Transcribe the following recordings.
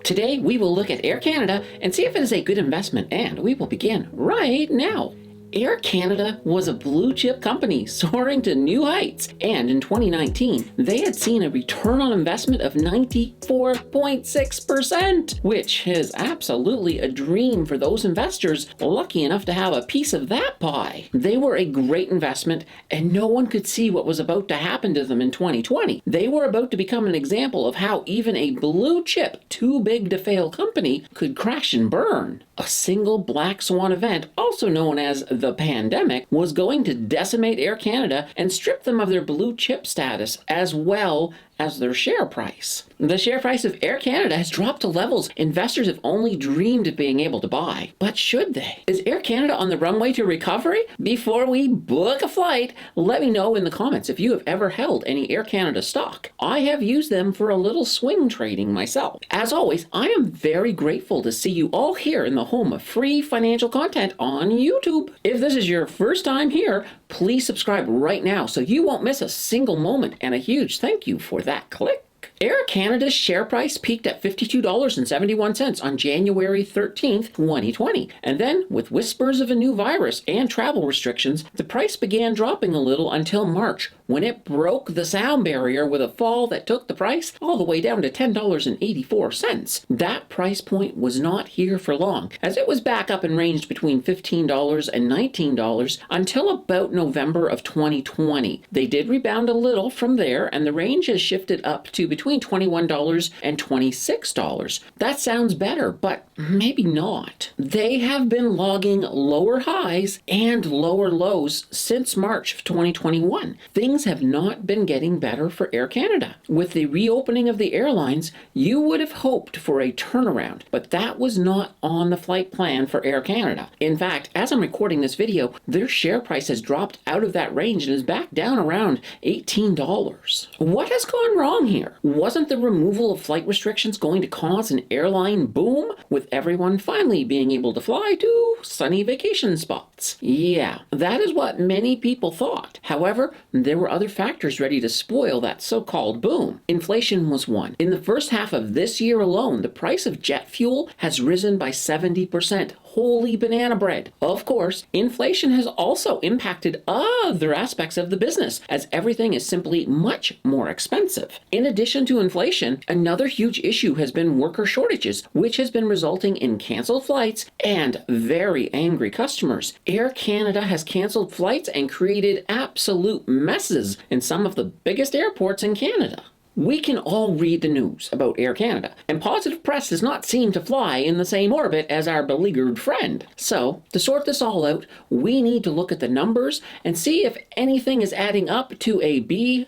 Today, we will look at Air Canada and see if it is a good investment, and we will begin right now. Air Canada was a blue chip company soaring to new heights, and in 2019, they had seen a return on investment of 94.6%, which is absolutely a dream for those investors lucky enough to have a piece of that pie. They were a great investment, and no one could see what was about to happen to them in 2020. They were about to become an example of how even a blue chip, too big to fail company could crash and burn. A single black swan event, also known as the pandemic, was going to decimate Air Canada and strip them of their blue chip status as well as their share price. The share price of Air Canada has dropped to levels investors have only dreamed of being able to buy. But should they? Is Air Canada on the runway to recovery? Before we book a flight, let me know in the comments if you have ever held any Air Canada stock. I have used them for a little swing trading myself. As always, I am very grateful to see you all here in the home of free financial content on YouTube. If this is your first time here, please subscribe right now so you won't miss a single moment, and a huge thank you for that click. Air Canada's share price peaked at $52.71 on January 13th, 2020. And then, with whispers of a new virus and travel restrictions, the price began dropping a little until March, when it broke the sound barrier with a fall that took the price all the way down to $10.84. That price point was not here for long, as it was back up and ranged between $15 and $19 until about November of 2020. They did rebound a little from there, and the range has shifted up to between $21 and $26. That sounds better, but maybe not. They have been logging lower highs and lower lows since March of 2021. Things have not been getting better for Air Canada. With the reopening of the airlines, you would have hoped for a turnaround, but that was not on the flight plan for Air Canada. In fact, as I'm recording this video, their share price has dropped out of that range and is back down around $18. What has gone wrong here? Wasn't the removal of flight restrictions going to cause an airline boom, with everyone finally being able to fly to sunny vacation spots? Yeah, that is what many people thought. However, there were other factors ready to spoil that so-called boom. Inflation was one. In the first half of this year alone, the price of jet fuel has risen by 70%. Holy banana bread. Of course, inflation has also impacted other aspects of the business, as everything is simply much more expensive. In addition to inflation, another huge issue has been worker shortages, which has been resulting in canceled flights and very angry customers. Air Canada has canceled flights and created absolute messes in some of the biggest airports in Canada. We can all read the news about Air Canada, and positive press does not seem to fly in the same orbit as our beleaguered friend. So, to sort this all out, we need to look at the numbers and see if anything is adding up to a BUY.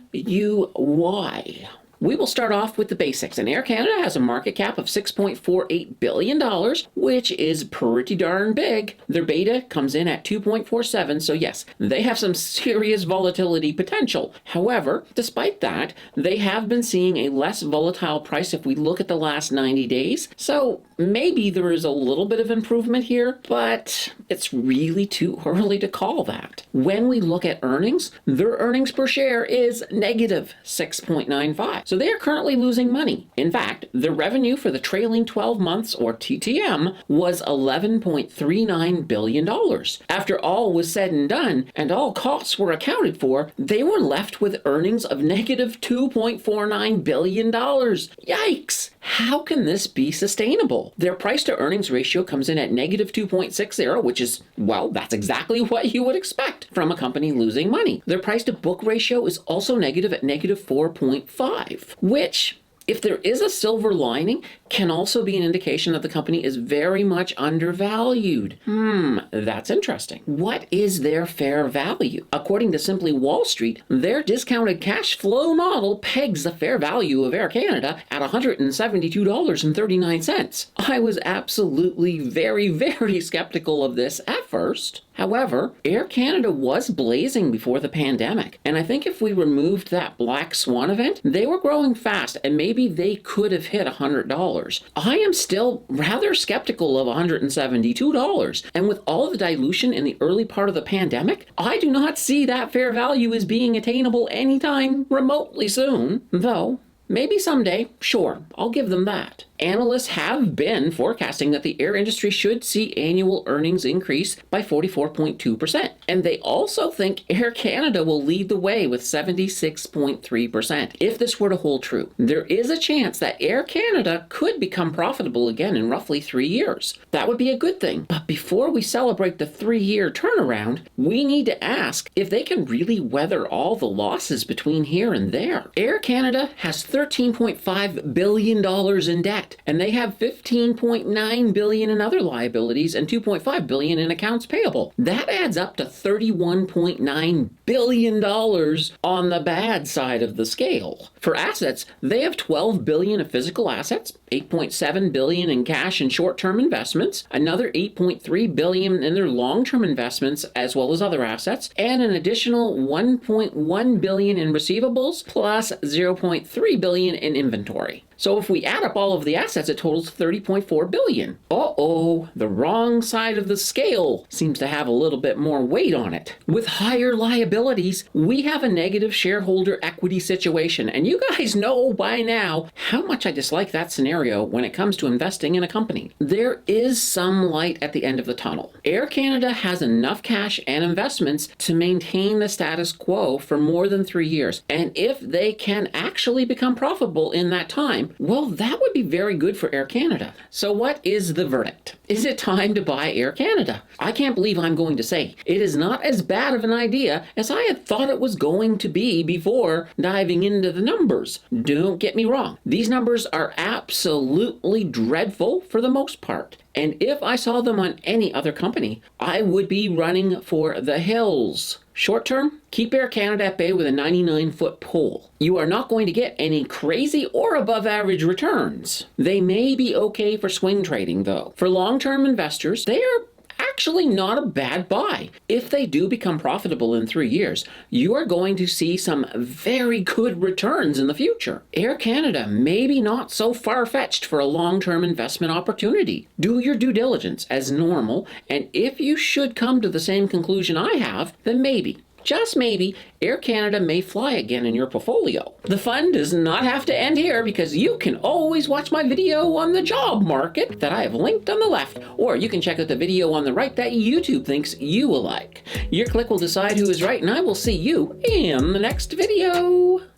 We will start off with the basics, and Air Canada has a market cap of $6.48 billion, which is pretty darn big. Their beta comes in at 2.47, so yes, they have some serious volatility potential. However, despite that, they have been seeing a less volatile price if we look at the last 90 days, so maybe there is a little bit of improvement here, but it's really too early to call that. When we look at earnings, their earnings per share is negative 6.95. So they are currently losing money. In fact, their revenue for the trailing 12 months, or TTM, was $11.39 billion. After all was said and done, and all costs were accounted for, they were left with earnings of negative $2.49 billion. Yikes! How can this be sustainable? Their price to earnings ratio comes in at negative 2.60, which is, well, that's exactly what you would expect from a company losing money. Their price to book ratio is also negative at negative 4.5, which, if there is a silver lining, can also be an indication that the company is very much undervalued. That's interesting. What is their fair value? According to Simply Wall Street, their discounted cash flow model pegs the fair value of Air Canada at $172.39. I was absolutely very skeptical of this at first. However, Air Canada was blazing before the pandemic, and I think if we removed that black swan event, they were growing fast, and maybe they could have hit $100. I am still rather skeptical of $172, and with all the dilution in the early part of the pandemic, I do not see that fair value as being attainable anytime remotely soon, though maybe someday, sure, I'll give them that. Analysts have been forecasting that the air industry should see annual earnings increase by 44.2%. And they also think Air Canada will lead the way with 76.3%. If this were to hold true, there is a chance that Air Canada could become profitable again in roughly 3 years. That would be a good thing. But before we celebrate the 3-year turnaround, we need to ask if they can really weather all the losses between here and there. Air Canada has $13.5 billion in debt, and they have $15.9 billion in other liabilities and $2.5 billion in accounts payable. That adds up to $31.9 billion on the bad side of the scale. For assets, they have $12 billion of physical assets, $8.7 billion in cash and short-term investments, another $8.3 billion in their long-term investments as well as other assets, and an additional $1.1 billion in receivables plus $0.3 billion in inventory. So if we add up all of the assets, it totals $30.4 billion. Uh-oh, the wrong side of the scale seems to have a little bit more weight on it. With higher liabilities, we have a negative shareholder equity situation, and you guys know by now how much I dislike that scenario when it comes to investing in a company. There is some light at the end of the tunnel. Air Canada has enough cash and investments to maintain the status quo for more than 3 years, and if they can actually become profitable in that time, well, that would be very good for Air Canada. So what is the verdict? Is it time to buy Air Canada? I can't believe I'm going to say it is not as bad of an idea as I had thought it was going to be before diving into the numbers. Don't get me wrong. These numbers are absolutely dreadful for the most part. And if I saw them on any other company, I would be running for the hills. Short term, keep Air Canada at bay with a 99-foot pole. You are not going to get any crazy or above average returns. They may be okay for swing trading though. For long-term investors, they are actually not a bad buy. If they do become profitable in 3 years, you are going to see some very good returns in the future. Air Canada may be not so far-fetched for a long-term investment opportunity. Do your due diligence as normal, and if you should come to the same conclusion I have, then maybe, just maybe, Air Canada may fly again in your portfolio. The fun does not have to end here because you can always watch my video on the job market that I have linked on the left, or you can check out the video on the right that YouTube thinks you will like. Your click will decide who is right, and I will see you in the next video.